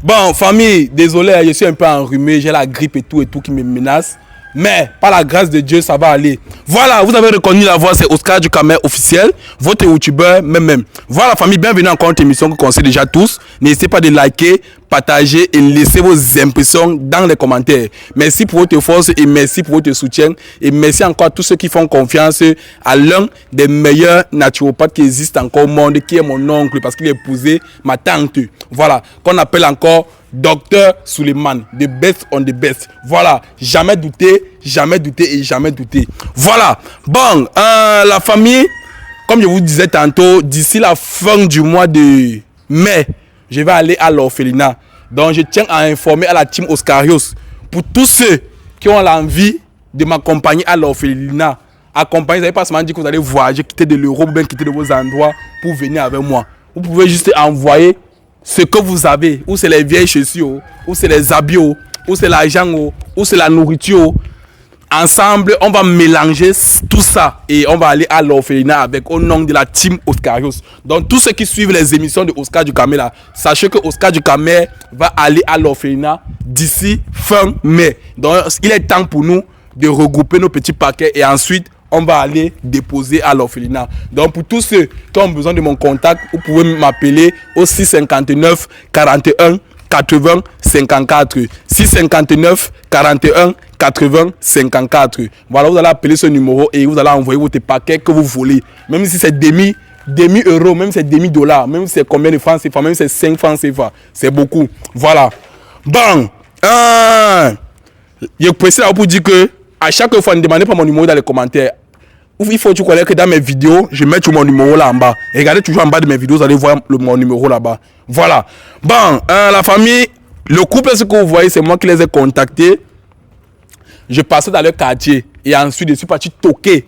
Bon, famille, désolé, je suis un peu enrhumé, j'ai la grippe et tout qui me menace. Mais, par la grâce de Dieu, ça va aller. Voilà, vous avez reconnu la voix, c'est Oscar du Camer officiel, votre youtubeur même. Voilà, famille, bienvenue encore à une émission que vous connaissez déjà tous. N'hésitez pas de liker, partager et laisser vos impressions dans les commentaires. Merci pour votre force et merci pour votre soutien. Et merci encore à tous ceux qui font confiance à l'un des meilleurs naturopathes qui existent encore au monde, qui est mon oncle, parce qu'il a épousé ma tante. Voilà, qu'on appelle encore Docteur Suleiman, the best on the best. Voilà, jamais douter et jamais douter. Voilà, bon, la famille, comme je vous disais tantôt, d'ici la fin du mois de mai, je vais aller à l'orphelinat. Donc, je tiens à informer à la team Oscarios, pour tous ceux qui ont l'envie de m'accompagner à l'orphelinat, accompagner, vous n'avez pas seulement dit que vous allez voyager, quitter de l'Europe, bien quitter de vos endroits pour venir avec moi. Vous pouvez juste envoyer ce que vous avez, ou c'est les vieilles chaussures, ou c'est les habits, ou c'est l'argent, ou c'est la nourriture. Ensemble, on va mélanger tout ça et on va aller à l'orphelinat avec au nom de la team Oscarios. Donc, tous ceux qui suivent les émissions de Oscar du Camer là, sachez que Oscar du Camer va aller à l'orphelinat d'ici fin mai. Donc, il est temps pour nous de regrouper nos petits paquets et ensuite, on va aller déposer à l'orphelinat. Donc, pour tous ceux qui ont besoin de mon contact, vous pouvez m'appeler au 659 41 80 54. 659 41 80 54. Voilà, vous allez appeler ce numéro et vous allez envoyer votre paquet que vous voulez. Même si c'est demi euro, même si c'est demi dollar, même si c'est combien de francs CFA, même si c'est 5 francs CFA. C'est beaucoup. Voilà. Bon. Je précise là pour dire que à chaque fois, ne demandez pas mon numéro dans les commentaires. Il faut que tu connais que dans mes vidéos, je mets mon numéro là en bas. Et regardez toujours en bas de mes vidéos, vous allez voir mon numéro là-bas. Voilà. Bon, la famille, le couple, ce que vous voyez, c'est moi qui les ai contactés. Je passais dans leur quartier et ensuite, je suis parti toquer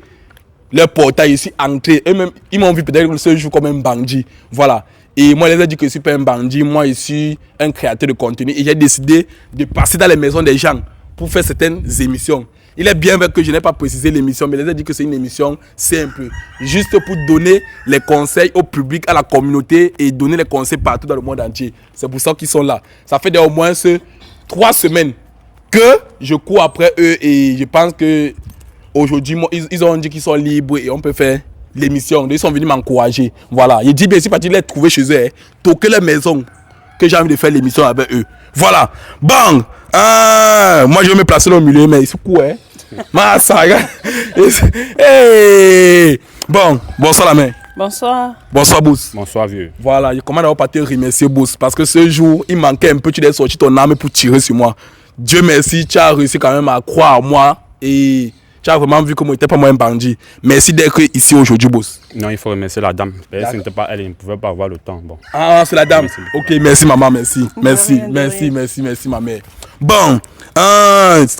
leur portail. Je suis entré. Eux-mêmes, ils m'ont vu peut-être ce jour comme un bandit. Voilà. Et moi, je les ai dit que je ne suis pas un bandit. Moi, je suis un créateur de contenu. Et j'ai décidé de passer dans les maisons des gens pour faire certaines émissions. Il est bien vrai que je n'ai pas précisé l'émission, mais je les ai dit que c'est une émission simple. Juste pour donner les conseils au public, à la communauté et donner les conseils partout dans le monde entier. C'est pour ça qu'ils sont là. Ça fait au moins 3 semaines que je cours après eux et je pense que aujourd'hui, ils ont dit qu'ils sont libres et on peut faire l'émission. Ils sont venus m'encourager. Voilà. Il dit bien si parti les trouver chez eux, toquer les maisons que j'ai envie de faire l'émission avec eux. Voilà. Bang! Moi je vais me placer dans le milieu, mais il se court, hein. Massa, hey! Bon, bonsoir la main. Bonsoir. Bonsoir, Boss. Bonsoir, vieux. Voilà, je commence à te remercier, Boss, parce que ce jour, il manquait un peu, tu as sorti ton arme pour tirer sur moi. Dieu merci, tu as réussi quand même à croire en moi et tu as vraiment vu que moi, je n'étais pas moi un bandit. Merci d'être ici aujourd'hui, Boss. Non, il faut remercier la dame. Ce n'était pas elle, il ne pouvait pas avoir le temps. Bon. Ah, c'est la dame. Ok, merci, maman, merci. Merci, ma mère. Bon,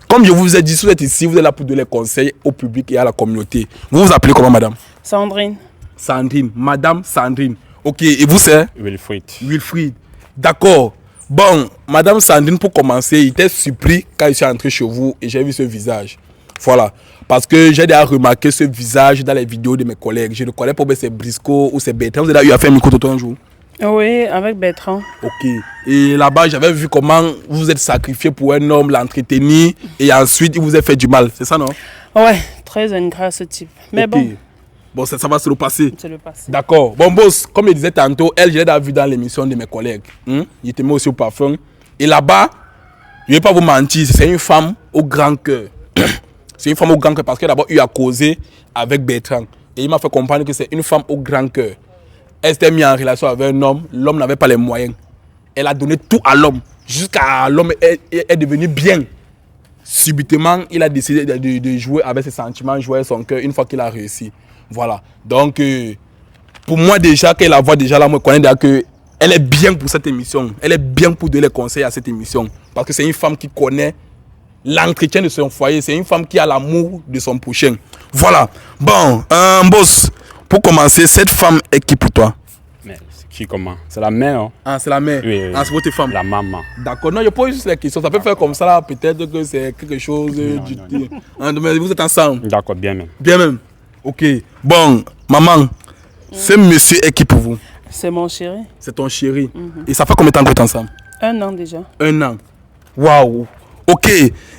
comme je vous ai dit, si vous êtes ici, vous êtes là pour donner les conseils au public et à la communauté. Vous vous appelez comment, madame? Sandrine. Sandrine, madame Sandrine. Ok, et vous, c'est? Wilfried. D'accord. Bon, madame Sandrine, pour commencer, il était surpris quand je suis entré chez vous et j'ai vu ce visage. Voilà. Parce que j'ai déjà remarqué ce visage dans les vidéos de mes collègues. Je ne connais pas si c'est Briscoe ou c'est Bertrand. Vous avez eu à faire un micro-toto un jour? Oui, avec Bertrand. Ok. Et là-bas, j'avais vu comment vous vous êtes sacrifié pour un homme, l'entretenir et ensuite il vous a fait du mal. C'est ça, non? Ouais, très ingrat ce type. Mais okay. Bon, ça va se le passer. C'est le passé. D'accord. Bon, boss, comme je disais tantôt, elle, je l'ai déjà vu dans l'émission de mes collègues. Il était mis aussi au parfum. Et là-bas, je ne vais pas vous mentir, c'est une femme au grand cœur. C'est une femme au grand cœur parce qu'elle a d'abord eu à causer avec Bertrand. Et il m'a fait comprendre que c'est une femme au grand cœur. Elle s'était mise en relation avec un homme. L'homme n'avait pas les moyens. Elle a donné tout à l'homme. Jusqu'à l'homme est devenu bien. Subitement, il a décidé de jouer avec ses sentiments, jouer avec son cœur une fois qu'il a réussi. Voilà. Donc, pour moi déjà, quand elle la voit déjà là, moi je connais déjà qu'elle est bien pour cette émission. Elle est bien pour donner les conseils à cette émission. Parce que c'est une femme qui connaît l'entretien de son foyer. C'est une femme qui a l'amour de son prochain. Voilà. Bon, boss, pour commencer, cette femme est qui pour toi? Mais qui comment? C'est la mère, hein? Ah, c'est la mère? Oui. Ah, c'est votre femme? La maman. D'accord. Non, je pose juste la question. Ça peut faire comme ça là, peut-être que c'est quelque chose mais vous êtes ensemble? D'accord, bien même. Bien même? Ok. Bon, maman, ce monsieur est qui pour vous? C'est mon chéri. C'est ton chéri. Et ça fait combien de temps que vous êtes ensemble? 1 an déjà. 1 an. Waouh. Ok.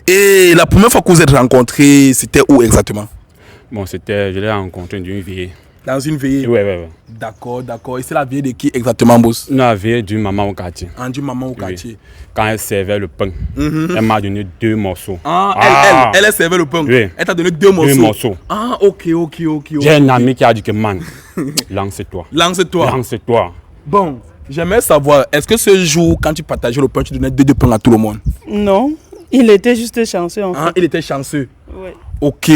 Et la première fois que vous êtes rencontrés, c'était où exactement? Bon, je l'ai rencontré d'une veillée. Dans une veillée? Ouais. D'accord, d'accord. Et c'est la veillée de qui exactement, boss? La veillée d'une maman au quartier. D'une maman au quartier. Quand elle servait le pain, elle m'a donné 2 morceaux. Elle a servi le pain. Oui. Elle t'a donné 2 morceaux. 2 morceaux. Ok. J'ai un ami qui a dit que, man, lance-toi. Lance-toi. Bon, j'aimerais savoir, est-ce que ce jour, quand tu partageais le pain, tu donnais 2 pains à tout le monde? Non, il était juste chanceux en fait. Il était chanceux. Ouais. Ok.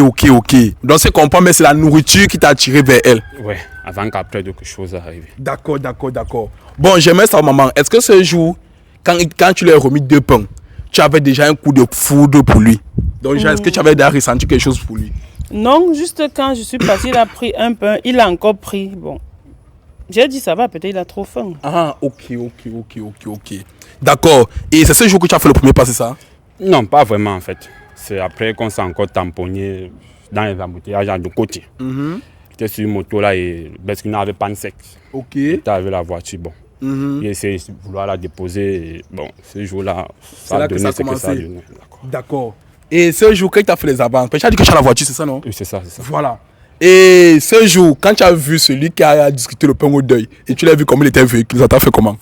Donc c'est comprend, mais c'est la nourriture qui t'a attiré vers elle. Ouais, avant qu'après quelque chose arrive. D'accord. Bon, j'aimerais savoir, maman, est-ce que ce jour, quand tu lui as remis 2 pains, tu avais déjà un coup de foudre pour lui? Donc, est-ce que tu avais déjà ressenti quelque chose pour lui? Non, juste quand je suis partie, il a pris un pain, il a encore pris. Bon, j'ai dit ça va, peut-être il a trop faim. Ok. D'accord. Et c'est ce jour que tu as fait le premier pas, c'est ça? Non, pas vraiment en fait. C'est après qu'on s'est encore tamponné dans les embouteillages de côté. J'étais sur une moto là et parce qu'il n'avait pas de sec. Ok. J'étais avec la voiture, bon. J'ai essayé de vouloir la déposer. Et, bon, ce jour-là, ça a donné ce que ça a donné. D'accord. Et ce jour, quand tu as fait les avances, tu as dit que tu as la voiture, c'est ça, non? Oui, c'est ça. Voilà. Et ce jour, quand tu as vu celui qui a discuté le pain au deuil, et tu l'as vu comment il était véhiculé, ça t'a fait comment?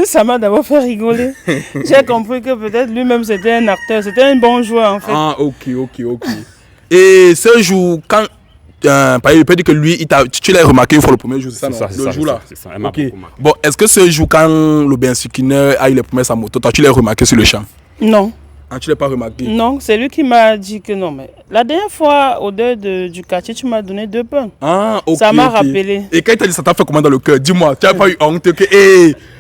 Ça m'a d'abord fait rigoler. J'ai compris que peut-être lui-même c'était un acteur, c'était un bon joueur en fait. Ok. Et ce jour, quand il peut dire que lui, tu l'as remarqué une fois le premier jour, c'est ça, non? Le jour là. C'est ça, elle m'a beaucoup marqué. Bon, est-ce que ce jour, quand le Bensukineur a eu les premières sa moto, toi, tu l'as remarqué sur le champ? Non. Tu l'as pas remarqué? Non, c'est lui qui m'a dit que non. Mais la dernière fois, au deuil du quartier, tu m'as donné 2 pains. Ok. Ça m'a rappelé. Et quand il t'a dit ça t'a fait comment dans le cœur? Dis-moi, tu n'as pas eu honte que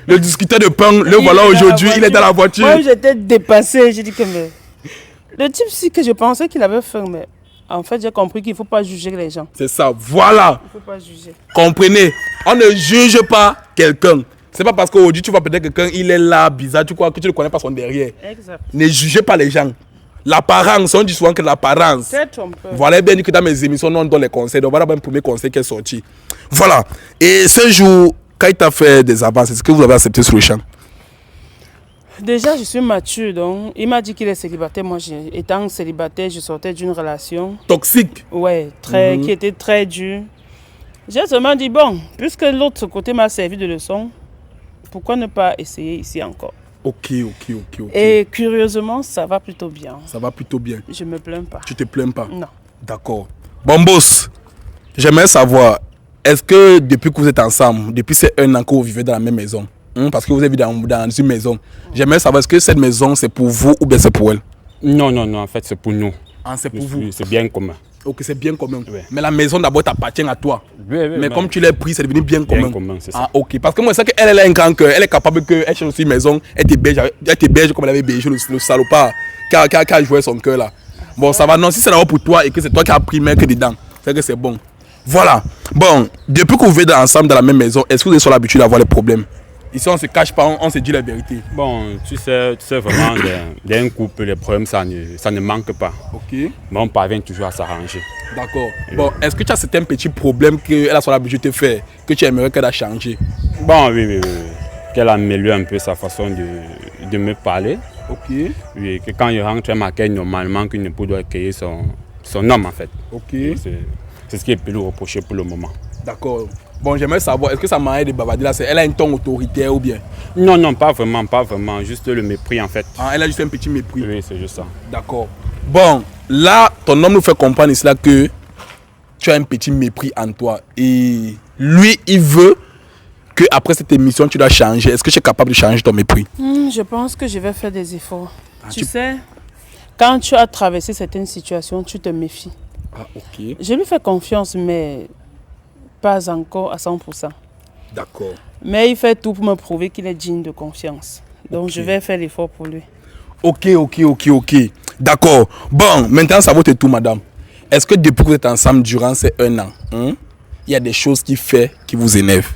le discuteur de pain, le voilà aujourd'hui, il est dans la voiture. Moi, j'étais dépassée. J'ai dit que mais le type, si que je pensais qu'il avait faim, mais en fait, j'ai compris qu'il ne faut pas juger les gens. C'est ça, voilà. Il ne faut pas juger. Comprenez, on ne juge pas quelqu'un. C'est pas parce qu'aujourd'hui tu vois peut-être quelqu'un, il est là, bizarre, tu crois que tu ne connais pas son derrière. Exact. Ne jugez pas les gens. L'apparence, on dit souvent que l'apparence. C'est trompeur. Voilà, bien dit que dans mes émissions, on donne les conseils. Donc voilà un premier conseil qui est sorti. Voilà. Et ce jour, quand il t'a fait des avances, est-ce que vous avez accepté sur le champ? Déjà, je suis mature, donc il m'a dit qu'il est célibataire. Moi, étant célibataire, je sortais d'une relation. Toxique? Ouais, qui était très dure. J'ai seulement dit, bon, puisque l'autre côté m'a servi de leçon, pourquoi ne pas essayer ici encore? Ok. Et curieusement, ça va plutôt bien. Ça va plutôt bien. Je me plains pas. Tu te plains pas? Non. D'accord. Bon, boss, j'aimerais savoir, est-ce que depuis que vous êtes ensemble, depuis ces 1 an que vous vivez dans la même maison, parce que vous vivez dans une maison, j'aimerais savoir, est-ce que cette maison, c'est pour vous ou bien c'est pour elle? Non, en fait, c'est pour nous. C'est pour vous? C'est bien commun. Ok, c'est bien commun. Ouais. Mais la maison d'abord t'appartient à toi. Oui, mais comme tu l'as pris, c'est devenu bien commun. Bien commun, c'est ça. Ok. Parce que moi, c'est qu'elle a un grand cœur. Elle est capable qu'elle cherche aussi une maison. Elle te berge comme elle avait bergé le salopard qui a joué son cœur là. Bon, ça va. Non, si c'est d'abord pour toi et que c'est toi qui as pris main que dedans, c'est que c'est bon. Voilà. Bon, depuis que vous vivez ensemble dans la même maison, est-ce que vous êtes sur l'habitude d'avoir les problèmes? Ici, on ne se cache pas, on se dit la vérité. Bon, tu sais vraiment, d'un couple, les problèmes, ça ne manque pas. Ok. Mais on parvient toujours à s'arranger. D'accord. Bon, est-ce que tu as certains petits problèmes qu'elle a sur l'habitude de te faire, que tu aimerais qu'elle a changé? Bon, oui. Qu'elle améliore un peu sa façon de me parler. Ok. Oui, que quand il rentre, elle m'accueille normalement, qu'une épouse doit accueillir son homme, en fait. Ok. C'est ce qui est peut lui reprocher pour le moment. D'accord. Bon, j'aimerais savoir, est-ce que sa manière de bavarder là, elle a un ton autoritaire ou bien? Non, pas vraiment, juste le mépris en fait. Elle a juste un petit mépris. Oui, c'est juste ça. D'accord. Bon, là, ton homme nous fait comprendre ici là que tu as un petit mépris en toi. Et lui, il veut que après cette émission, tu dois changer. Est-ce que tu es capable de changer ton mépris? Je pense que je vais faire des efforts. Tu sais, quand tu as traversé certaines situations, tu te méfies. Ok. Je lui fais confiance, mais pas encore à 100%. D'accord. Mais il fait tout pour me prouver qu'il est digne de confiance. Donc je vais faire l'effort pour lui. Ok. D'accord. Bon, maintenant ça vaut tout, madame. Est-ce que depuis que vous êtes ensemble durant ces 1 an, il y a des choses qu'il fait qui vous énervent?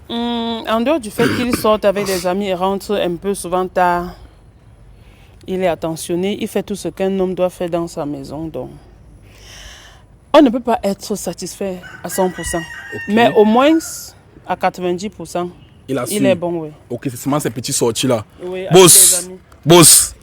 En dehors du fait qu'il sorte avec des amis et rentre un peu souvent tard, il est attentionné, il fait tout ce qu'un homme doit faire dans sa maison. Donc, on ne peut pas être satisfait à 100%. Okay. Mais au moins à 90%, Il a su. Il est bon, oui. Ok, c'est seulement ces petits sorties-là. Oui, avec Boss, les amis. boss,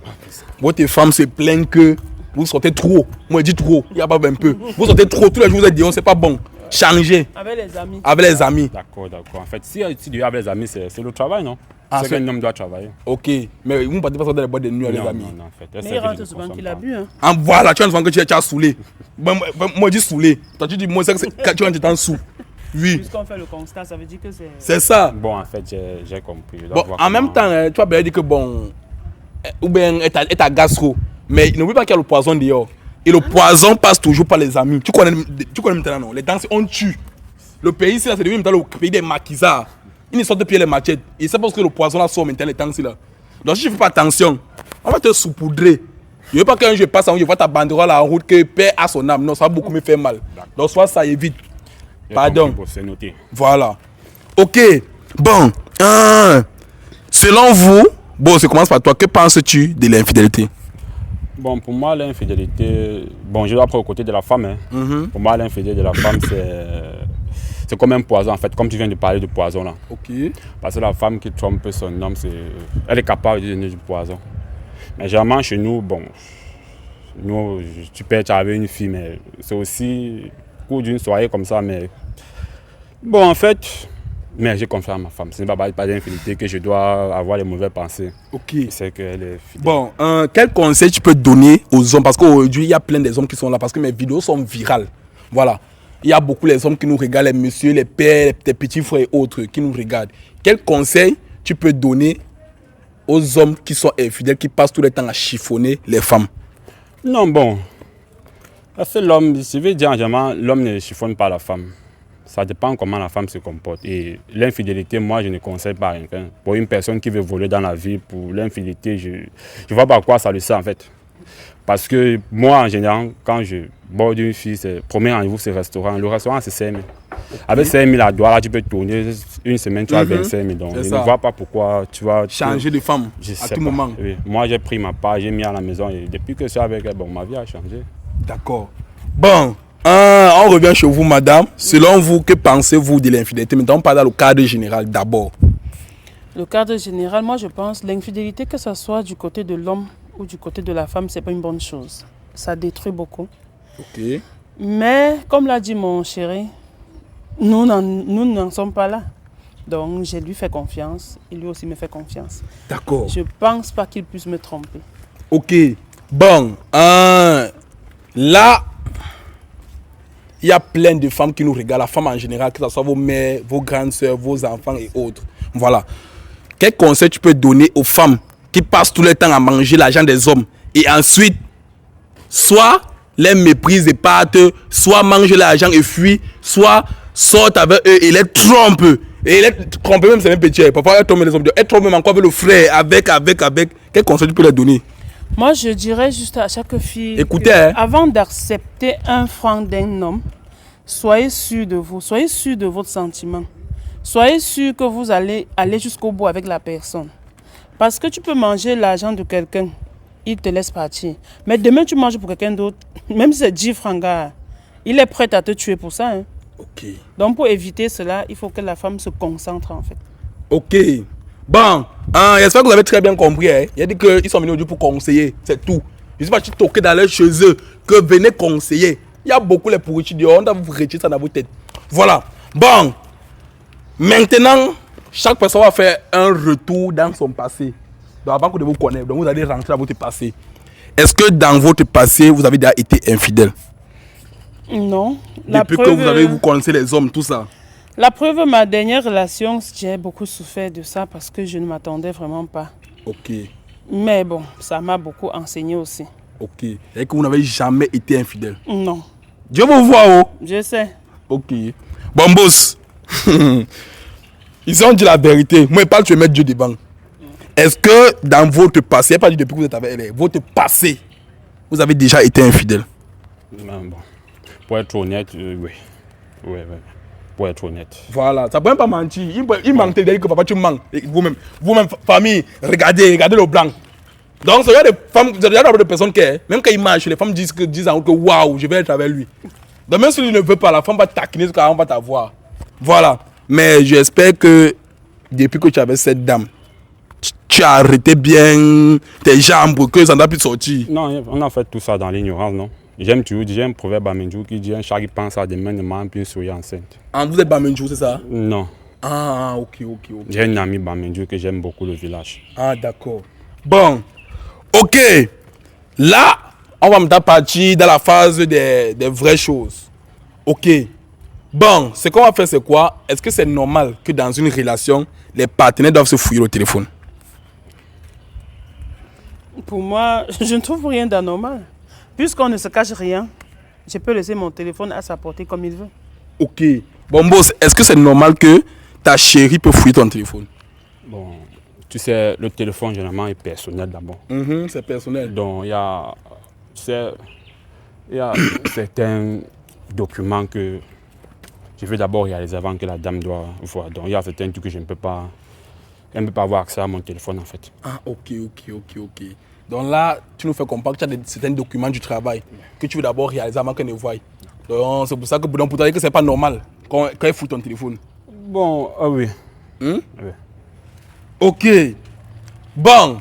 votre femme se plaint que vous sortez trop. Moi, je dis trop, il n'y a pas un peu. Vous sortez trop, tous les jours, vous êtes dit, c'est pas bon. Changez Avec les amis. avec les amis. D'accord, d'accord. En fait, si tu dis avec les amis, c'est le travail, non? Ah, C'est c'est- qu'un homme doit travailler. Ok, mais vous ne partez pas sortir dans les boîtes de nuit avec Non, les amis. non, non, en fait. Mais il rentre souvent qu'il a bu. Hein. Ah, voilà, tu as une femme que tu as saoulé. Moi, je dis saoulé. Toi, tu dis, moi, c'est que quand tu rentres, tu es sous. Oui, Puisqu'on fait le constat, ça veut dire que c'est. c'est ça. Bon, en fait, j'ai compris. Je dois Bon, voir en même comment- temps, tu vas bien dire que bon, ou bien est à gastro, mais n'oublie pas qu'il y a le poison dehors. Et le poison passe toujours par les amis. Tu connais maintenant, non? Les danses, on tue. Le pays ici, là, c'est devenu maintenant le pays des maquisards. Ils ne sortent plus les machettes. Et c'est parce que le poison là sort maintenant, les temps là. Donc si tu ne fais pas attention, on va te saupoudrer. Je ne veux pas qu'un jour je passe en route, je vois ta banderole en route que père a son âme. Non, ça va beaucoup me faire mal. Donc soit ça évite. J'ai Pardon. compris, bon, c'est noté. Voilà. Ok. Bon. Selon vous, bon, ça commence par toi. Que penses-tu de l'infidélité? Bon, pour moi, l'infidélité, bon, je dois prendre au côté de la femme. Hein. Pour moi, l'infidélité de la femme, c'est comme un poison, en fait, comme tu viens de parler de poison là. Ok. Parce que la femme qui trompe son homme, elle est capable de donner du poison. Mais généralement, chez nous, bon, nous, tu peux être avec une fille, mais c'est aussi au cours d'une soirée comme ça. Mais bon, en fait, mais j'ai confiance à ma femme. Ce n'est pas d'infidélité que je dois avoir les mauvaises pensées. Ok. C'est qu'elle est fidèle. Bon, quel conseil tu peux donner aux hommes? Parce qu'aujourd'hui, il y a plein des hommes qui sont là parce que mes vidéos sont virales. Voilà. Il y a beaucoup les hommes qui nous regardent, les messieurs, les pères, les petits frères et autres qui nous regardent. Quel conseil tu peux donner aux hommes qui sont infidèles, qui passent tout le temps à chiffonner les femmes? Non, bon. Parce que l'homme, je veux dire, généralement, l'homme ne chiffonne pas la femme. Ça dépend comment la femme se comporte. Et l'infidélité, moi, je ne conseille pas rien. Pour une personne qui veut voler dans la vie, pour l'infidélité, je ne vois pas à quoi ça le sert en fait. Parce que moi, en général, quand je borde une fille, c'est premier rendez-vous, c'est restaurant. Le restaurant, c'est 5 000. Avec 5 000 à doigt, là, tu peux tourner. Une semaine, tu as 25 000. Donc, C'est je ça. ne vois pas pourquoi tu vas Changer de femme Je à sais tout pas. moment. Oui. Moi, j'ai pris ma part, j'ai mis à la maison. Et depuis que je suis avec elle, bon, ma vie a changé. D'accord. Bon, on revient chez vous, madame. Selon vous, que pensez-vous de l'infidélité? Maintenant, on parle dans le cadre général d'abord. Le cadre général, moi je pense l'infidélité, que ce soit du côté de l'homme ou du côté de la femme, c'est pas une bonne chose. Ça détruit beaucoup. Ok. Mais comme l'a dit mon chéri, nous n'en sommes pas là. Donc je lui fais confiance, il lui aussi me fait confiance. D'accord. Je pense pas qu'il puisse me tromper. Ok. Bon, là, il y a plein de femmes qui nous regardent, la femme en général, que ce soit vos mères, vos grandes sœurs, vos enfants et autres. Voilà. Quel conseil tu peux donner aux femmes qui passent tout le temps à manger l'argent des hommes et ensuite, soit les méprisent et partent, soit mangent l'argent et fuient, soit sortent avec eux et les trompent. Et les tromper même, c'est même petit. Parfois, elles trompent les hommes. Elles trompent même encore avec le frère, avec. Quel conseil tu peux leur donner? Moi je dirais juste à chaque fille, Écoutez, que hein. avant d'accepter un franc d'un homme, soyez sûr de vous, soyez sûr de votre sentiment. Soyez sûr que vous allez aller jusqu'au bout avec la personne. Parce que tu peux manger l'argent de quelqu'un, il te laisse partir. Mais demain, tu manges pour quelqu'un d'autre, même si c'est 10 francs, gars, il est prêt à te tuer pour ça. Hein. Ok. Donc, pour éviter cela, il faut que la femme se concentre, en fait. Ok. Bon, j'espère que vous avez très bien compris. Hein. Il a dit qu'ils sont venus aujourd'hui pour conseiller, c'est tout. Je ne sais pas si tu toques d'aller chez eux, que venez conseiller. Il y a beaucoup de pourritures dehors, on doit vous retirer ça dans votre tête. Voilà. Bon, maintenant, chaque personne va faire un retour dans son passé. Donc, avant que de vous connaître, donc vous allez rentrer dans votre passé. Est-ce que dans votre passé, vous avez déjà été infidèle? Non. Depuis que vous connaissez les hommes, tout ça. La preuve, ma dernière relation, j'ai beaucoup souffert de ça parce que je ne m'attendais vraiment pas. Ok. Mais bon, ça m'a beaucoup enseigné aussi. Ok. Et que vous n'avez jamais été infidèle. Non, Dieu vous voit, oh. je sais. Ok. Bon, boss. Ils ont dit la vérité. Moi, je parle, tu veux mettre Dieu devant. Est-ce que dans votre passé, il n'y a pas dit depuis que vous êtes avec elle, votre passé, vous avez déjà été infidèle? Bon. Pour être honnête, oui. Oui. Pour être honnête. Voilà, ça ne peut même pas mentir. Il manque de dire que papa, tu mens. Vous-même, famille, regardez le blanc. Donc, il y a des femmes, il y a des personnes qui, même quand ils marchent, les femmes disent en route que waouh, je vais être avec lui. Donc, même si tu ne veux pas, la femme va taquiner, on va t'avoir. Voilà. Mais j'espère que depuis que tu avais cette dame, tu as arrêté bien tes jambes, que ça n'a plus sorti. Non, on a fait tout ça dans l'ignorance, non. J'aime toujours dire, j'ai un proverbe amindjou qui dit un chat qui pense à demain ne mange plus une souris enceinte. Ah, vous êtes Bamendjou, c'est ça? Non. Ah, ok. J'ai un ami Bamindjou que j'aime beaucoup le village. Ah, d'accord. Bon, ok. Là, on va maintenant partir dans la phase des vraies choses. Ok. Bon, ce qu'on va faire, c'est quoi? Est-ce que c'est normal que dans une relation, les partenaires doivent se fouiller au téléphone? Pour moi, je ne trouve rien d'anormal. Puisqu'on ne se cache rien, je peux laisser mon téléphone à sa portée comme il veut. Ok. Bon, boss, est-ce que c'est normal que ta chérie peut fouiller ton téléphone? Bon, tu sais, le téléphone généralement est personnel d'abord. C'est personnel. Donc, il y a certains documents que je vais d'abord réaliser avant que la dame doit voir. Donc, il y a certains trucs que je ne peux pas... Elle ne peut pas avoir accès à mon téléphone en fait. Ah, ok. Donc là, tu nous fais comprendre que tu as certains documents du travail que tu veux d'abord réaliser avant qu'elle ne voie. Donc c'est pour ça que pour toi dire que c'est pas normal quand elle fout ton téléphone. Bon, ah oui. Oui. Ok. Bon.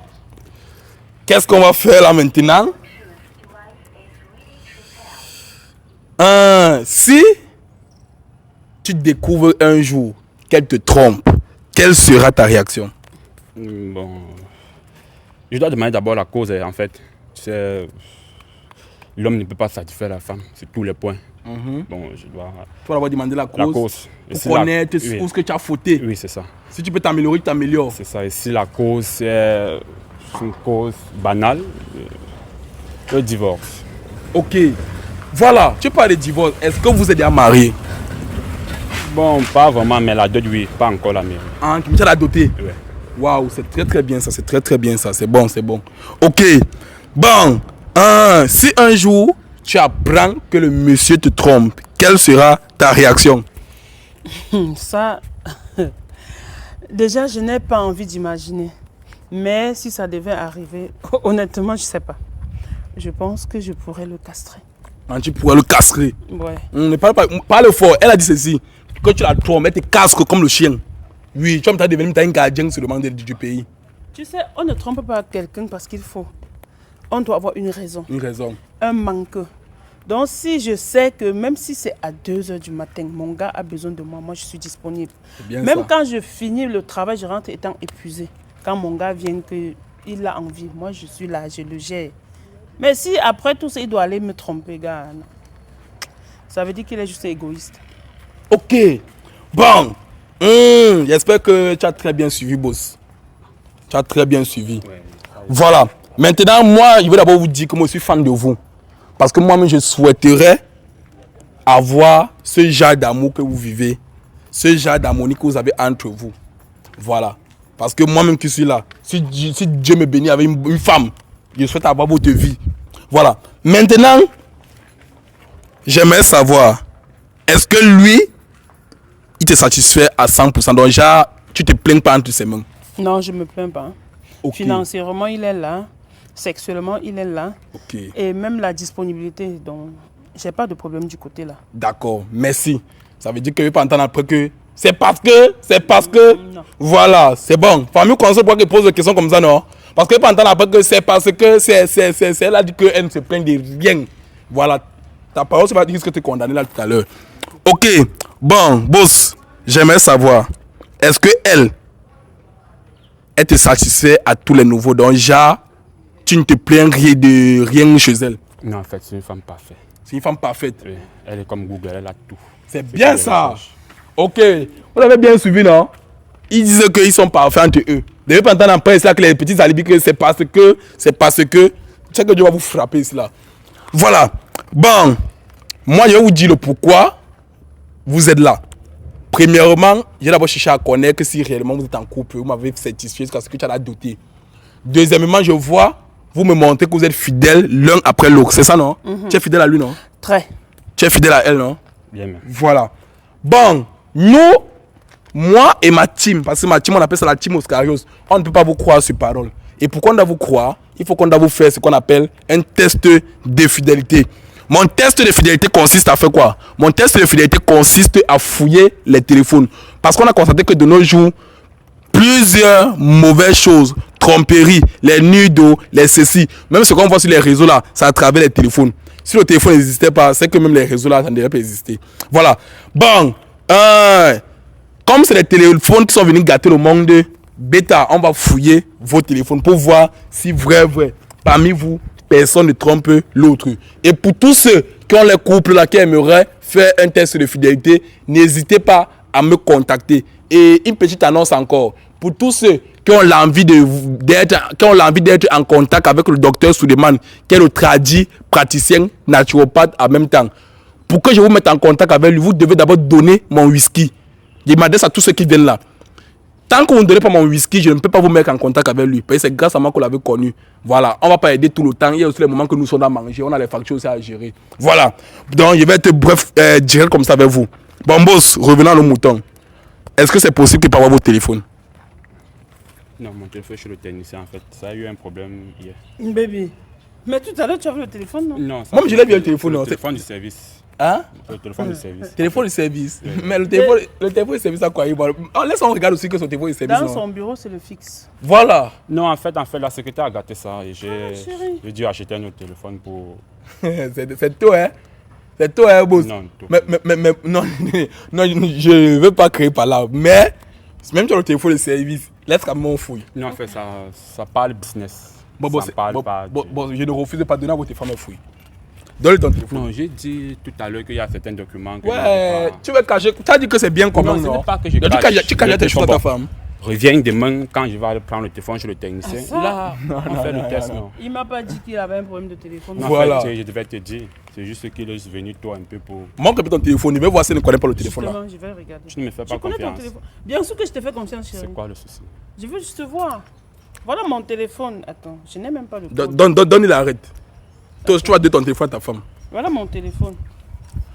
Qu'est-ce qu'on va faire là maintenant? Si tu découvres un jour qu'elle te trompe, quelle sera ta réaction? Bon, je dois demander d'abord la cause en fait. Tu sais, l'homme ne peut pas satisfaire la femme sur tous les points. Bon, je dois... Tu vas d'abord demander la cause. Et pour connaître où ce que tu as fauté. Oui, c'est ça. Si tu peux t'améliorer, tu t'améliores. C'est ça. Et si la cause c'est une cause banale, le divorce. Ok. Voilà, tu parles de divorce. Est-ce que vous êtes déjà mariés? Bon, pas vraiment, mais la dot, oui, pas encore la mienne. Ah, tu as doté? Oui. Waouh, c'est très bien ça, c'est très bien ça, c'est bon. Ok, bon, si un jour tu apprends que le monsieur te trompe, quelle sera ta réaction? Ça, déjà, je n'ai pas envie d'imaginer. Mais si ça devait arriver, honnêtement, je ne sais pas. Je pense que je pourrais le castrer. Ah, tu pourrais le castrer? Ouais. Ne parle fort, elle a dit ceci. Quand tu la trompes, elle te casque comme le chien. Oui, tu vas devenir un gardien sur le monde du pays. Tu sais, on ne trompe pas quelqu'un parce qu'il faut. On doit avoir une raison. Une raison. Un manque. Donc si je sais que même si c'est à 2h du matin, mon gars a besoin de moi, moi je suis disponible. Bien même ça. quand je finis le travail, je rentre étant épuisé. Quand mon gars vient, qu'il a envie, moi je suis là, je le gère. Mais si après tout ça, il doit aller me tromper, gars, non. Ça veut dire qu'il est juste égoïste. Ok, bon. J'espère que tu as très bien suivi, boss. Tu as très bien suivi. Ouais. Voilà. Maintenant, moi, je vais d'abord vous dire que moi, je suis fan de vous. Parce que moi-même, je souhaiterais avoir ce genre d'amour que vous vivez. Ce genre d'harmonie que vous avez entre vous. Voilà. Parce que moi-même qui suis là, si Dieu me bénit avec une femme, je souhaite avoir votre vie. Voilà. Maintenant, j'aimerais savoir, est-ce que lui, il te satisfait à 100%? Donc, genre, tu te plains pas entre ses mains? Non, je ne me plains pas. Okay. Financièrement, il est là. Sexuellement, il est là. Okay. Et même la disponibilité. Donc, j'ai pas de problème du côté là. D'accord, merci. Ça veut dire que je ne vais pas entendre après que c'est parce que. Non. Voilà, c'est bon. Famille conseil pour qu'elle pose des questions comme ça, non? Parce que je ne vais pas entendre après que c'est parce que c'est elle a dit qu'elle ne se plaint de rien. Voilà. Ta parole, c'est pas dire ce que tu es condamné là tout à l'heure. Ok, bon, boss, j'aimerais savoir, est-ce que elle te satisfait à tous les nouveaux? Donc, genre, tu ne te plains de rien chez elle? Non, en fait, c'est une femme parfaite. C'est une femme parfaite? Oui, elle est comme Google, elle a tout. C'est bien ça. Ok, vous avez bien suivi, non? Ils disent qu'ils sont parfaits entre eux. Vous devez entendre après ça que les petits alibis que c'est parce que. Tu sais que Dieu va vous frapper ici là. Voilà. Bon, moi je vais vous dire le pourquoi vous êtes là. Premièrement, j'ai d'abord cherché à connaître si réellement vous êtes en couple, vous m'avez satisfait parce que tu as la dotée. Deuxièmement, je vois, vous me montrez que vous êtes fidèles l'un après l'autre. C'est ça, non? Tu es fidèle à lui, non? Très. Tu es fidèle à elle, non? Bien, même. Voilà. Bon, nous, moi et ma team, parce que ma team, on appelle ça la team Oscarios, on ne peut pas vous croire sur parole. Et pour qu'on doit vous croire, il faut qu'on doit vous faire ce qu'on appelle un test de fidélité. Mon test de fidélité consiste à faire quoi? Mon test de fidélité consiste à fouiller les téléphones. Parce qu'on a constaté que de nos jours, plusieurs mauvaises choses. Tromperie, les nudos, les ceci. Même ce qu'on voit sur les réseaux là, c'est à travers les téléphones. Si le téléphone n'existait pas, c'est que même les réseaux là, ça ne devrait pas exister. Voilà. Bon, comme c'est les téléphones qui sont venus gâter le monde, bêta, on va fouiller vos téléphones pour voir si vrai, parmi vous, personne ne trompe l'autre. Et pour tous ceux qui ont les couples là qui aimeraient faire un test de fidélité, n'hésitez pas à me contacter. Et une petite annonce encore. Pour tous ceux qui ont l'envie d'être en contact avec le docteur Souleymane, qui est le tradit praticien naturopathe en même temps. Pour que je vous mette en contact avec lui, vous devez d'abord donner mon whisky. Je m'adresse à tous ceux qui viennent là. Tant que vous ne donnez pas mon whisky, je ne peux pas vous mettre en contact avec lui. Parce que c'est grâce à moi qu'on l'avait connu. Voilà, on ne va pas aider tout le temps. Il y a aussi les moments que nous sommes à manger. On a les factures aussi à gérer. Voilà. Donc, je vais être bref, direct comme ça avec vous. Bon, boss, revenons à nos moutons. Est-ce que c'est possible qu'il puisse avoir votre téléphone? Non, mon téléphone chez le technicien, en fait. Ça a eu un problème hier. Baby. Mais tout à l'heure, tu as vu le téléphone, non? Non, Moi, je l'ai vu le téléphone. Le téléphone du service. Hein? Le téléphone du service. Téléphone de service. Mais le téléphone de service, à quoi il va? On regarde aussi que son téléphone de service. Dans non? son bureau, c'est le fixe. Voilà. Non, en fait, la secrétaire a gâté ça et chérie. j'ai dû acheter un autre téléphone pour... C'est toi, hein? C'est toi, hein, boss? Non, tout. Mais non, non, je ne veux pas créer par là. Mais, même sur le téléphone de service, laisse quand même on fouille. Non, en fait, ça parle business. Bon, ça parle pas... je ne refuse pas de donner à votre femme fouille. Donne ton téléphone. Non, j'ai dit tout à l'heure qu'il y a certains documents que Ouais, tu veux cacher. Tu as dit que c'est bien comme non, non? ce n'est pas que je Donc, cache. tu caches tes choses à ta femme. Reviens demain quand je vais aller prendre le téléphone chez le technicien. Ah, ça? Là, on fait le test. Non. Il m'a pas dit qu'il avait un problème de téléphone. En Voilà. fait, je devais te dire. C'est juste qu'il est venu toi un peu pour... Montre ton téléphone. Il veut voir si elle ne connaît pas le téléphone là. Justement, je vais regarder. Tu ne me fais Tu pas connais ton confiance. téléphone? Bien sûr que je te fais confiance, chérie. C'est quoi le souci? Je veux juste te voir. Voilà mon téléphone. Attends, je n'ai même pas le code. Donne-il l'arrête. Toi, tu vas donner ton téléphone à ta femme. Voilà mon téléphone.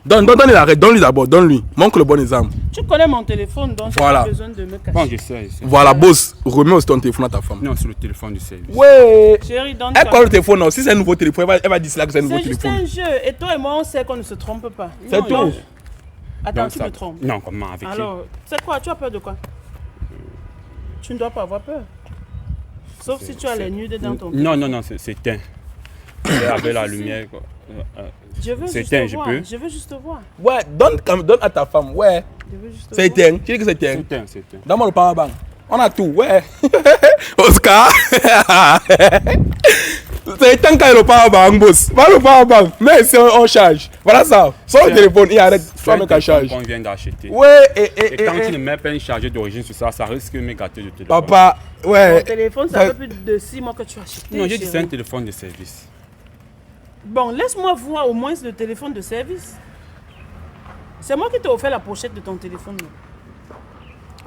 Donne-lui l'arrête. Donne-lui d'abord. Donne-lui. Montre le bon exemple. Tu connais mon téléphone, donc Voilà. tu pas besoin de me cacher. Bon, je sais. Voilà, boss. Remets aussi ton téléphone à ta femme. Non, c'est le téléphone du service. Ouais. Chérie, donne Elle connaît le téléphone. Non. Si c'est un nouveau téléphone, elle va dire là que c'est un nouveau C'est juste téléphone. un jeu. Et toi et moi, on sait qu'on ne se trompe pas. C'est Non, tout. non. Attends, Donc, tu ça- me trompes. Non, comment avec qui? Alors, c'est quoi? Tu as peur de quoi? Tu ne dois pas avoir peur. Sauf si tu as les nudes dans ton Non, non, non, c'est teint. C'est avec la Si, si. lumière, quoi. Je veux C'est juste teint, te je voir. peux? Je veux juste te voir. Ouais, donne à ta femme. Ouais. Je veux juste te C'est voir. éteint. Tu dis que c'est éteint. C'est teint, c'est teint. Donne-moi le power bank. On a tout. Ouais. Oscar. C'est éteint quand il y a le power bank, boss. Voilà le power bank. Mais si on charge. Voilà ça. Sors le téléphone et arrête. Sois C'est un mec à charge. téléphone qu'on vient d'acheter. Ouais. Et quand tu ne mets pas une chargeur d'origine sur ça, ça risque de me gâter le téléphone. Papa. Mon Ouais. téléphone, ça fait plus de 6 mois que tu as acheté. Non, j'ai dit c'est un chérie. téléphone de service. Bon, laisse-moi voir au moins le téléphone de service. C'est moi qui t'ai offert la pochette de ton téléphone. là.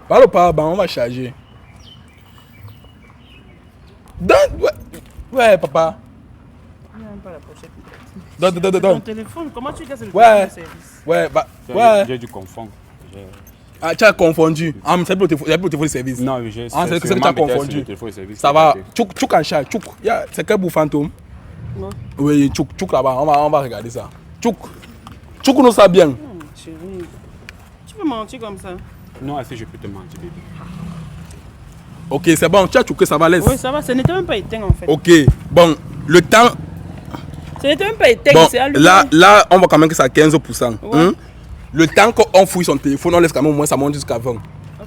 Voilà le power bank. On va charger. Ouais, papa. Il n'y a même pas la pochette. Donne. C'est ton téléphone, comment tu dis que c'est le Ouais. téléphone de service? Ouais, bah. Ouais. J'ai dû confondre. Ah, tu as confondu. Ah, mais c'est plus le téléphone de service. Non, j'ai Ah, c'est que tu as confondu. le téléphone de service. Ça va. Tchouk en charge. Tchouk. C'est quel bout fantôme? Non. Oui, tchouk là-bas. On va regarder ça. Tchouk. Tchouk nous ça bien. Chérie, tu peux mentir comme ça? Non, est-ce que je peux te mentir, bébé? Ok, c'est bon. Tu as tchouké, ça va, laisse. Oui, ça va, ce n'était même pas éteint en fait. Ok. Bon, le temps. Ce n'était même pas éteint, Bon, c'est allumé. là, on va quand même que ça à 15%. Ouais. Hein? Le temps qu'on fouille son téléphone, on laisse quand même au moins ça monte jusqu'à 20.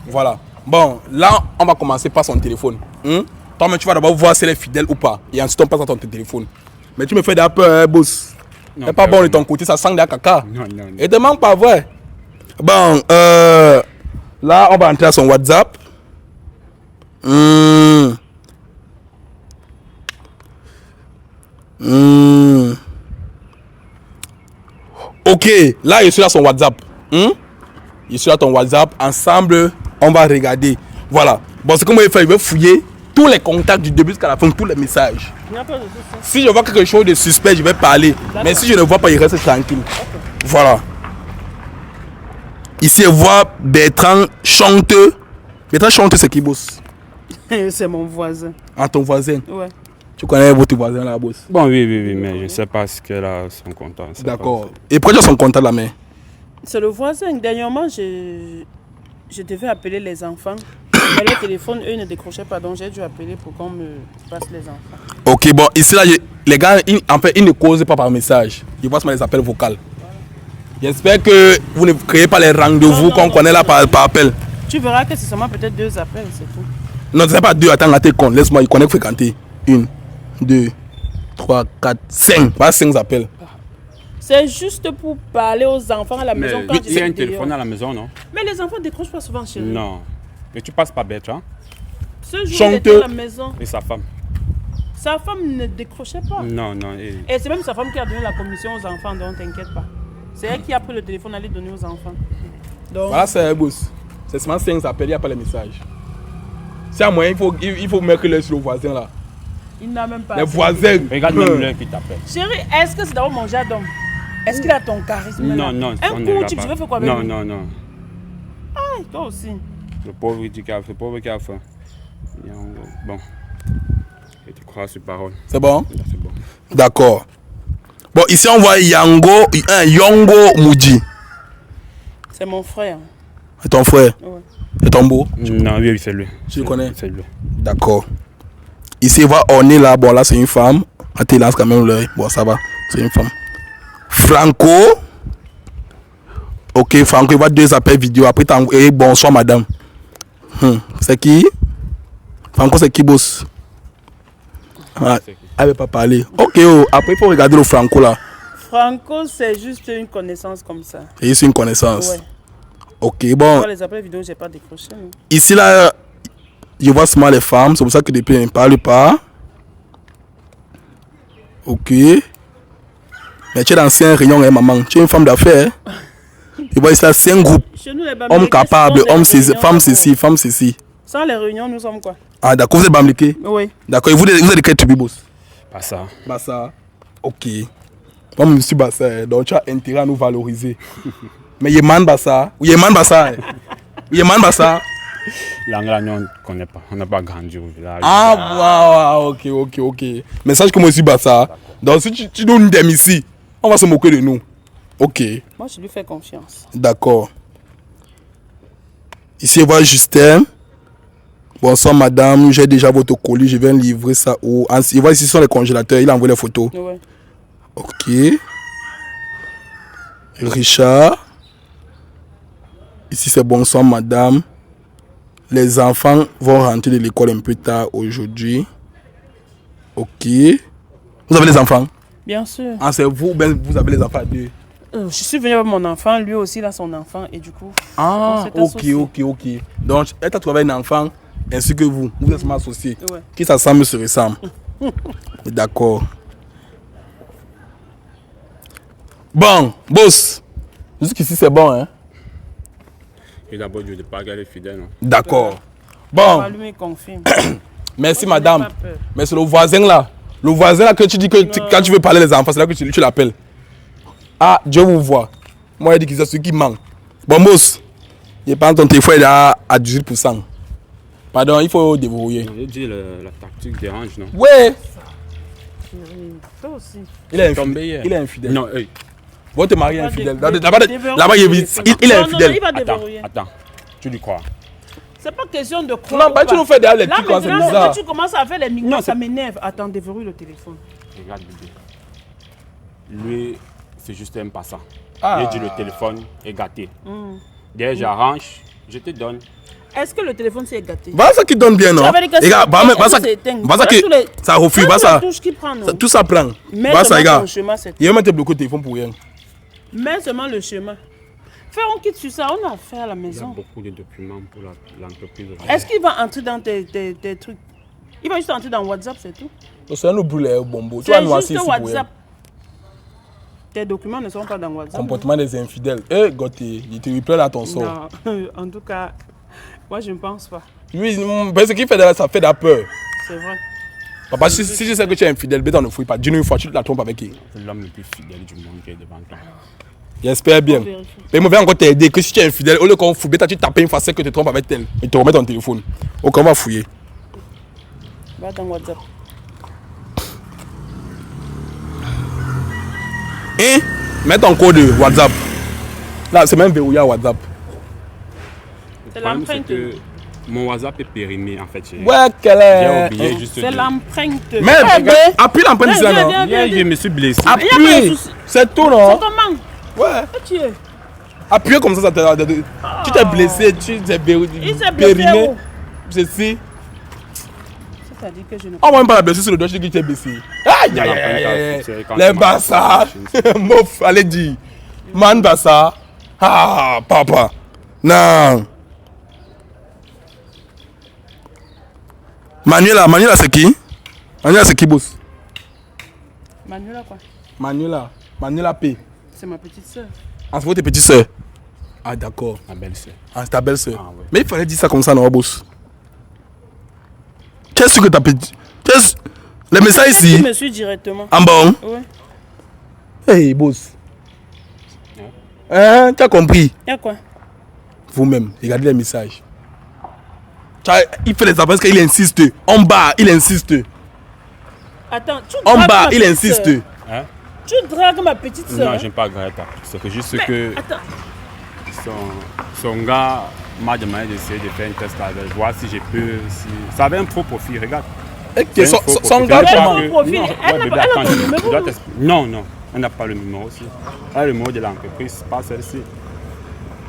Voilà. Bon, là, on va commencer par son téléphone. Hein? Toi, tu vas d'abord voir si elle est fidèle ou pas. Et ensuite, on passe à ton téléphone. Mais tu me fais de la peur, hein, boss. Non, C'est pas bon de vraiment. ton côté, ça sent de la caca. Non, non, non. Et demande pas vrai. Bon, là, on va entrer à son WhatsApp. Ok, là, je suis là son WhatsApp. Je suis là ton WhatsApp. Ensemble, on va regarder. Voilà. Bon, ce que moi, je vais faire, je vais fouiller tous les contacts du début jusqu'à la fin, tous les messages. Il n'y a pas de souci. Si je vois quelque chose de suspect, je vais parler. Mais si je ne vois pas, il reste tranquille. Voilà. Ici, on voit Bertrand Chanteux. Bertrand Chanteux, c'est qui, boss? C'est mon voisin. Ah, ton voisin. Ouais. Tu connais votre voisin, là, boss? Bon, oui, mais je ne sais pas ce qu'elle a son compte. Je sais D'accord. pas. Et pourquoi tu as son contact là, mais? C'est le voisin. Dernièrement, je devais appeler les enfants. Mais le téléphone, eux, ne décrochaient pas. Donc, j'ai dû appeler pour qu'on me passe les enfants. Ok, bon, ici, là, les gars, en fait, ils ne causent pas par message. Ils voient seulement les appels vocaux. J'espère que vous ne créez pas les rendez-vous qu'on connaît là par appel. Tu verras que c'est seulement peut-être 2 appels, c'est tout. Non, c'est pas 2. Attends, là, t'es con. Laisse-moi, il connaît fréquenter. 1, 2, 3, 4, 5. Pas 5 appels. C'est juste pour parler aux enfants à la maison quand il y a un téléphone à la maison, non? Mais les enfants ne décrochent pas souvent chez eux. Non. Mais tu passes pas bête, hein? Ce jour, il était à la maison. Et sa femme? Sa femme ne décrochait pas. Non. Et c'est même sa femme qui a donné la commission aux enfants, donc t'inquiète pas. C'est elle qui a pris le téléphone à aller donner aux enfants. Donc... Voilà, c'est un boss. C'est seulement 5 appels, il n'y a pas les messages. C'est à moyen, il faut mettre l'œil sur le voisin là. Il n'a même pas. Les voisins. Regarde même l'heure qui t'appelle. Chérie, est-ce que c'est d'abord mon jardin? Est-ce qu'il a ton charisme là? Non. Un coup, tu veux faire quoi avec lui? Non. Ah, toi aussi. Le pauvre qui a fait. Bon. Et tu crois sur parole. C'est bon? C'est bon. D'accord. Bon, ici on voit Yongo Moudi. C'est mon frère. C'est ton frère? Ouais. C'est ton beau? Non, oui, c'est lui. Tu le connais? C'est lui. D'accord. Ici, on va orner là. Bon, là, c'est une femme. Attends, lance quand même l'œil. Bon, ça va. C'est une femme. Franco. Ok, Franco, il va 2 appels vidéo. Après, et bonsoir, madame. C'est qui? Franco, c'est qui, boss? Ah, elle veut pas parler. Ok, après, il faut regarder le Franco là. Franco, c'est juste une connaissance comme ça. Et c'est une connaissance. Ouais. Ok, bon. Pour les appels vidéo, j'ai pas décroché. Non. Ici, là, je vois seulement les femmes. C'est pour ça que depuis, elle ne parle pas. Ok. Mais tu es dans 5 réunions, hein, maman. Tu es une femme d'affaires. Je vois ici, là, 5 groupes. Chez nous, les Hommes capables, femmes ceci, femmes ceci. Sans les réunions, nous sommes quoi? Ah, d'accord, vous êtes bambliqué? Oui. D'accord, et vous êtes de quel tribu, boss? Bassa. Bassa. Ok. Moi, je suis Bassa, donc tu as intérêt à nous valoriser. Mais Yeman Bassa. Yeman Bassa. Yeman Bassa. L'anglais, nous, on ne connaît pas. On n'a pas grandi au village. Ah, ok. Mais sache que moi, je suis Bassa. Donc, si tu donnes une dème ici, on va se moquer de nous. Ok. Moi, je lui fais confiance. D'accord. Ici, on voit Justin. Bonsoir, madame. J'ai déjà votre colis. Je viens livrer ça où? Il voit ici, ce sont les congélateurs. Il a envoyé les photos. Ouais. Ok. Richard. Ici, c'est bonsoir, madame. Les enfants vont rentrer de l'école un peu tard aujourd'hui. Ok. Vous avez les enfants? Bien sûr. Ah, c'est vous, ben, vous avez les enfants à 2. Je suis venu avec mon enfant, lui aussi, il a son enfant, et du coup. Ah, ok. Donc, elle t'a trouvé un enfant ainsi que vous. Vous êtes associés. Ouais. Qui s'assemble se ressemble. D'accord. Bon, boss. Jusqu'ici, c'est bon, hein? Et d'abord, je ne pas regarder fidèle. Non? D'accord. Bon. Lui, il confirme. Merci, Moi, madame. Mais c'est le voisin là. Le voisin là que tu dis que quand tu veux parler les enfants, c'est là que tu l'appelles. Ah, Dieu vous voit. Moi, il dit que c'est celui qui manque. Bon, boss. Il prend ton téléphone à 18%. Pardon, il faut déverrouiller. J'ai dit la tactique dérange, non? Ouais. Toi aussi. Il est infidèle. Non, hey. Votre mari est infidèle. Là-bas, il est infidèle. Attends. Tu lui crois? C'est pas question de croire. Non, bah, tu nous fais derrière les là, trucs comme c'est maintenant, bizarre. tu commences à faire les mignons, ça m'énerve. Attends, déverrouille le téléphone. Regarde, bébé. Lui, c'est juste un passant. Ah. Il dit le téléphone est gâté. Dès j'arrange, je te donne. Est-ce que le téléphone s'est gâté? Bah, ça qui donne bien, non? Regarde, ça refuse, bah, ça. Tout ça prend. Bah, ça, regarde. Il va mettre bloqué le téléphone pour rien. Mets seulement le chemin. Fais, on quitte sur ça, on a fait à la Il y a maison. beaucoup de documents pour l'entreprise. Est-ce qu'il va entrer dans tes trucs? Il va juste entrer dans WhatsApp, c'est tout. C'est un brûlé bonbon. C'est juste WhatsApp. Tes documents ne sont pas dans WhatsApp. Comportement des infidèles. Eh, Gauthier, il te replaît à ton sort. Non, en tout cas, moi je ne pense pas. Oui, parce qu'il fait ça fait de la peur. C'est vrai. Papa, si je sais que tu es infidèle, on ne fouille pas. Dis-nous une fois, tu la trompes avec qui? C'est l'homme le plus fidèle du monde qui est devant toi. J'espère bien. Mais je vais encore t'aider que si tu es infidèle, au lieu qu'on fouille, tu tapes une fois que tu te trompes avec elle. Et te remets ton téléphone. Ok, on va fouiller. Va dans WhatsApp. Et mets ton code WhatsApp. Là, c'est même verrouillé à WhatsApp. C'est l'empreinte. Mon WhatsApp est périmé en fait. Ouais, quelle J'ai oublié est. juste C'est de... l'empreinte. Mais appuie l'empreinte Viens, ça, viens, non? viens. Hier, je me suis blessé. y a pas de Appuie. souci. C'est tout, C'est non? comment? Ouais. Où tu es? Appuie comme ça tu t'es blessé, tu t'es Il s'est blessé périmé. où? Ceci. C'est-à-dire que je ne On voit même pas la blessure sur le doigt, je dis que tu es blessé. Aïe, aïe, aïe, aïe. Les Bassa. Mouf, allez dire. Man Bassa. Ah, papa. Non. Manuela c'est qui? Manuela c'est qui, boss? Manuela quoi? Manuela P. C'est ma petite soeur. Ah, c'est votre petite soeur. Ah, d'accord. Ma belle-sœur. Ah, c'est ta belle-soeur. Ah, ouais. Mais il fallait dire ça comme ça, non, boss? Qu'est-ce que t'as petit? Les messages ici? Je me suis directement. En bon? Ouais. Hey, boss. Hein, tu as compris? Y'a quoi? Vous-même, regardez les messages. Il fait les appels parce qu'il insiste. En bas, il insiste. Attends, tu En dragues bas, ma il petite insiste. sœur. Hein? Tu dragues ma petite soeur. Non, j'aime pas Greta. C'est juste que Attends, son gars m'a demandé d'essayer de faire un test avec, voir si je peux. Si... Ça avait un faux profil, regarde. Ok, C'est un son faux son profil. gars, Je sais pas comment? faux profil. Non, Elle ouais, n'a bébé, pas- elle a attends, ton je numéro. dois t'expliquer. Non, elle n'a pas le numéro aussi. Elle a le numéro de l'entreprise, pas celle-ci.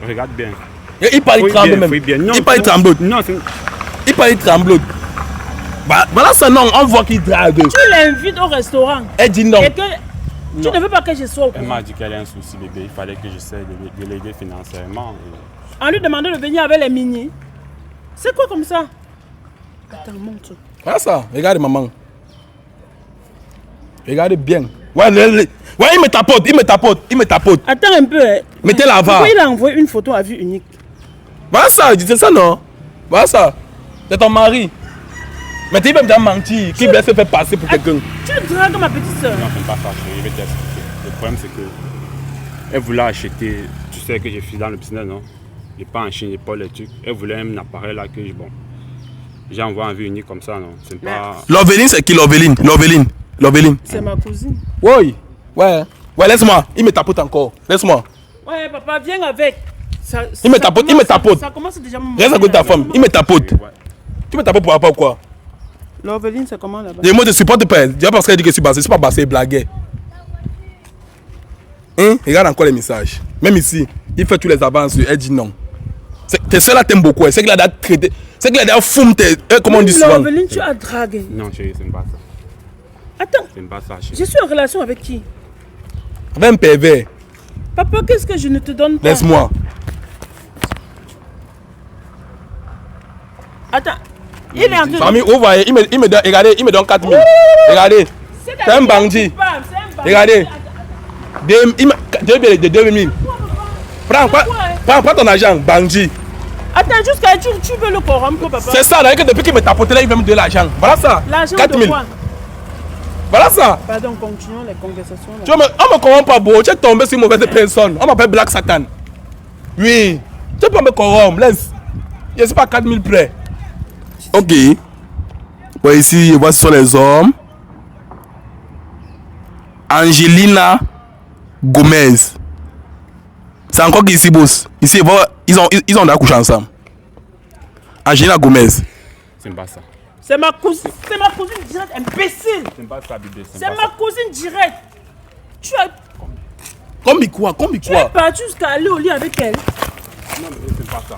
Regarde bien. Il parle, il tremble même. Fouille bien. Non, Il parle, il tremble. Non, c'est... Il parle, il tremble. Bah, voilà ça, non, on voit qu'il drague. tu l'invites au restaurant Elle dit non. et que tu ne veux pas que je sois au Elle courant. m'a dit qu'elle a un souci, bébé. Il fallait que j'essaie de l'aider financièrement. En lui demandant de venir avec les mini. C'est quoi comme ça? Attends, monte. Voilà ça, regarde maman. Regardez bien. Ouais, ouais, il me tapote. Attends un peu. Hein. Mettez la va. Pourquoi il a envoyé une photo à vue unique? Voilà ça, c'est ça non? Voilà ça. C'est ton mari. Mais tu peux me mentir, qui blesse se fait passer pour quelqu'un. Tu dragues ma petite soeur. Non, je ne pas ça, chérie. Je vais t'expliquer. Le problème, c'est que elle voulait acheter. Tu sais que je suis dans le business, non? Je pas en Chine, je pas les trucs. Elle voulait un appareil là que bon. J'ai envoyé en vue unique comme ça, non? C'est pas. L'Oveline, c'est qui L'Oveline. C'est ma cousine. Oui. Ouais, laisse-moi. Il me tapote encore. Laisse-moi. Ouais, papa, viens avec. Ça, Il me ça tapote, commence- il me tapote. Ça commence déjà à me Reste à côté de ta montrer, là. femme. Il me tapote. Ouais. Tu me tapotes pour rapport à quoi? L'Oveline, c'est comment là-bas? Les mots ne supportent pas. Déjà parce qu'elle dit que je suis bassé. Je suis pas bassé, blaguet. Hein? Regarde encore les messages. Même ici, il fait tous les avances. Elle dit non. Tes soeurs là t'aiment beaucoup. C'est qu'elle a déjà traité. C'est qu'elle a déjà foume tes. Comment on dit souvent? L'Oveline, tu as dragué. Non, chérie, c'est pas ça. Attends, C'est pas ça, chérie. je suis en relation avec qui? Avec un pervers. Papa, qu'est-ce que je ne te donne pas? Laisse-moi. Attends, il est en train de... Famille, vous voyez, il me donne, regardez, il me donne 4 000. Regardez. C'est un bandit. Regardez. De 2 000. Prends ton argent, bandit. Attends, jusqu'à tu veux le corrompre, papa? C'est ça, là, que depuis qu'il me tapotait là, il veut me donner l'argent. Voilà ça. L'argent 4 de 000. quoi? Voilà ça. Pardon, continuons les conversations. Là. Tu vois, on me corrompt pas, bro. Tu es tombé sur une mauvaise personne. On m'appelle Black Satan. Oui. Tu peux me corrompre. Laisse. Je ne suis pas 4 000 près. Ok. Bon, ici, voici sont les hommes. Angelina Gomez. C'est encore qui ici, boss. Ici, ils ont accouché ensemble. Angelina Gomez. C'est pas ça. C'est ma cousine directe, imbécile. C'est pas ça, bébé. C'est ma cousine directe. Tu es Combien quoi? parti jusqu'à aller au lit avec elle. Non, mais c'est pas ça.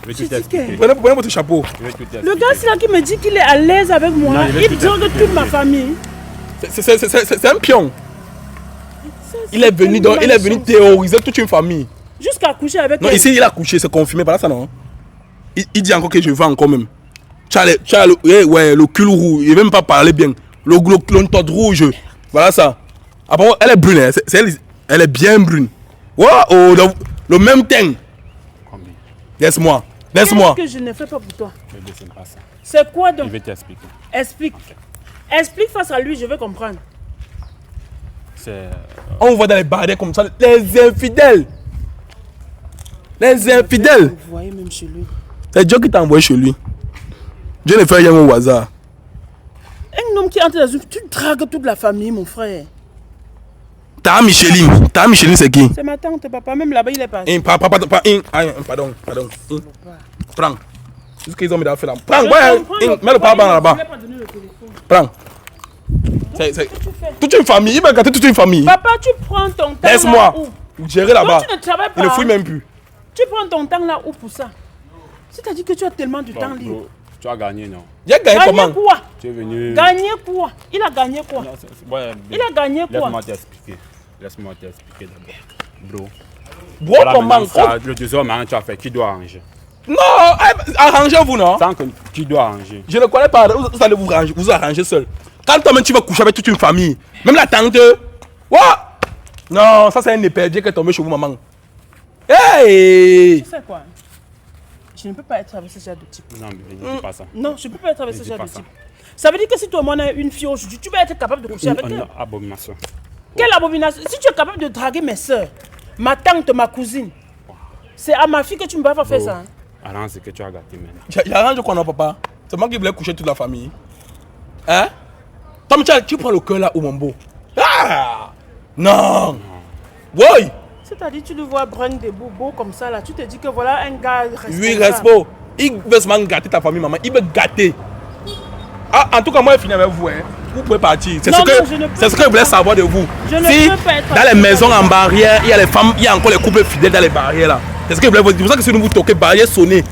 Je vais tout Tu dis t'expliquer. que- Prenez votre chapeau. Je vais tout t'expliquer. Le gars, c'est là qui me dit qu'il est à l'aise avec moi. Non, je vais Il tout drague expliquer. toute ma famille. C'est un pion. Ça, Il est venu une donc, il est venu malchance. terroriser toute une famille. Jusqu'à coucher avec Non, elle. ici il a couché, c'est confirmé, par là ça non. Il dit encore que je vais encore même. Tu as le cul rouge, il ne veut même pas parler bien. Le tête rouge, voilà ça. Après, elle est brune, hein, elle est bien brune. Wow, oh, le même teint. Combien? Laisse-moi. Qu'est-ce que je ne fais pas pour toi? Bébé, c'est pas ça. C'est quoi Je donc? vais t'expliquer. Explique. Explique face à lui, je vais comprendre. C'est. On voit dans les barrières comme ça, les infidèles. Les infidèles. Vous voyez même chez lui. C'est Dieu qui t'a envoyé chez lui. Dieu ne fait rien au hasard. Un homme qui entre dans une... Tu dragues toute la famille, mon frère. Ta Micheline c'est qui? C'est ma tante, papa. Même là-bas, il est parti. Pardon. Prends. Jusqu'ils ont mis dans la prends, mets le pare-bas là-bas. Prends. C'est toute une famille, il va gâter toute une famille. Papa, tu prends ton temps. Laisse-moi gérer là-bas. Tu ne travailles pas. Il ne fouille même plus. Tu prends ton temps là où pour ça? C'est-à-dire que tu as tellement de temps libre. Tu as gagné, non? Il a gagné comment? Quoi? Tu es venu. Gagner quoi? Il a gagné quoi? Ouais, il a gagné quoi? Laisse-moi t'expliquer d'abord. Bro. Bro, comment? Le deuxième maintenant, tu as fait. Qui doit arranger? Non, arrangez-vous, non? Sans que qui doit arranger? Je ne connais pas. Vous allez vous arranger seul. Quand toi-même tu vas coucher avec toute une famille, même la tante. What? Non, ça c'est un épervier qui est tombé chez vous, maman. Hey! Tu sais quoi? Je ne peux pas être avec ce genre de type. Non, mais ne dis pas ça. Non, je ne peux pas être avec ce genre de type. Ça veut dire que si toi, on a une fille aujourd'hui, tu vas être capable de coucher avec elle. Abomination. Quelle abomination? Si tu es capable de draguer mes soeurs, ma tante, ma cousine, c'est à ma fille que tu me vas faire ça. Hein? Arrange ce que tu as gâté maintenant. J'arrange quoi, non, papa? C'est moi qui voulais coucher toute la famille. Hein? Tom, tu prends le cœur là où mon beau? Ah! Non! Oui! C'est-à-dire, tu le vois brun des beaux comme ça là, tu te dis que voilà un gars responsable. Oui, respect. Il veut seulement gâter ta famille, maman. Il veut gâter. Ah, en tout cas, moi, je finis avec vous. Hein. Vous pouvez partir. C'est ce que je voulais savoir de vous. Si dans les maisons en barrière, il y a les femmes, il y a encore les couples fidèles dans les barrières là. C'est ce que je voulais vous dire. C'est pour ça que si vous toquez, barrière sonner.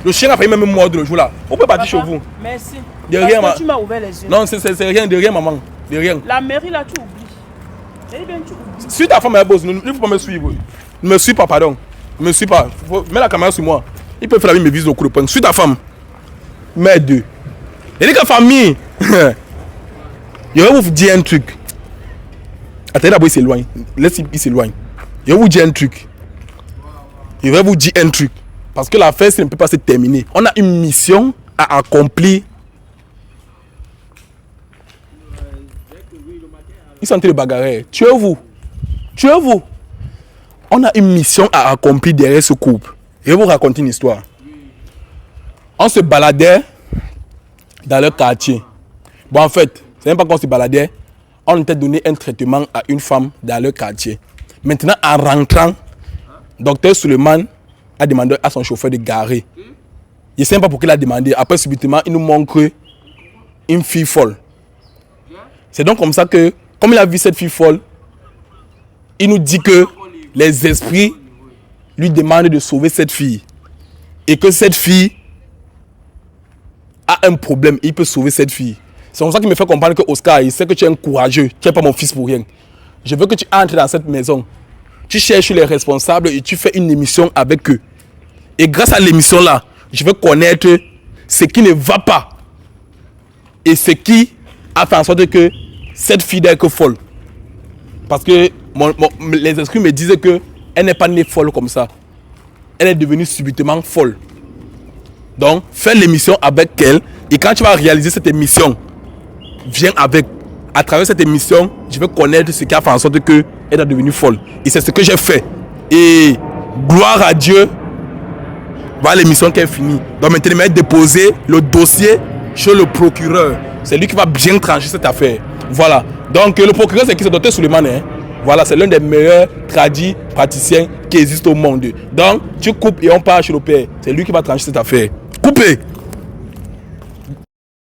Le chien a failli même mordre le jour là. Vous pouvez partir chez vous. Merci. De rien, maman. Tu m'as ouvert les yeux. Non, c'est rien, de rien, maman. De rien. La mairie là, tu oublies. Eh bien, tu oublies. Suis ta femme à la bosse, il ne faut pas me suivre. Ne me suis pas, pardon. Ne me suis pas. Mets la caméra sur moi. Il peut faire la vie, me vise au coup de poing. Suis ta femme. Mets deux. Et les gars, famille. Je vais vous dire un truc. Attendez d'abord, il s'éloigne. Laisse-il s'éloigne. Je vais vous dire un truc. Je vais vous dire un truc. Parce que l'affaire, ça ne peut pas se terminer. On a une mission à accomplir. Ils sont en train de bagarrer. Tuez-vous. Tuez-vous. On a une mission à accomplir derrière ce couple. Je vais vous raconter une histoire. On se baladait dans leur quartier. Bon, en fait, c'est même pas qu'on se baladait. On était donné un traitement à une femme dans leur quartier. Maintenant, en rentrant, docteur Suleiman a demandé à son chauffeur de garer. Je ne sais pas pourquoi il a demandé. Après, subitement, il nous montre une fille folle. C'est donc comme ça que, comme il a vu cette fille folle, il nous dit que les esprits lui demandent de sauver cette fille. Et que cette fille a un problème. Il peut sauver cette fille. C'est comme ça qu'il me fait comprendre que Oscar, il sait que tu es un courageux. Tu n'es pas mon fils pour rien. Je veux que tu entres dans cette maison. Tu cherches les responsables et tu fais une émission avec eux. Et grâce à l'émission là, je veux connaître ce qui ne va pas. Et ce qui a fait en sorte que cette fille n'est que folle. Parce que les esprits me disaient qu'elle n'est pas née folle comme ça. Elle est devenue subitement folle. Donc, fais l'émission avec elle. Et quand tu vas réaliser cette émission, viens avec. À travers cette émission, je vais connaître ce qui a fait en sorte qu'elle est devenue folle. Et c'est ce que j'ai fait. Et gloire à Dieu. Voilà l'émission qui est finie. Donc maintenant, il m'a déposé le dossier chez le procureur. C'est lui qui va bien trancher cette affaire. Voilà. Donc le procureur, c'est qui? C'est Dr Suleiman. Hein? Voilà, c'est l'un des meilleurs tradis praticiens qui existent au monde. Donc, tu coupes et on part chez le père. C'est lui qui va trancher cette affaire. Coupez!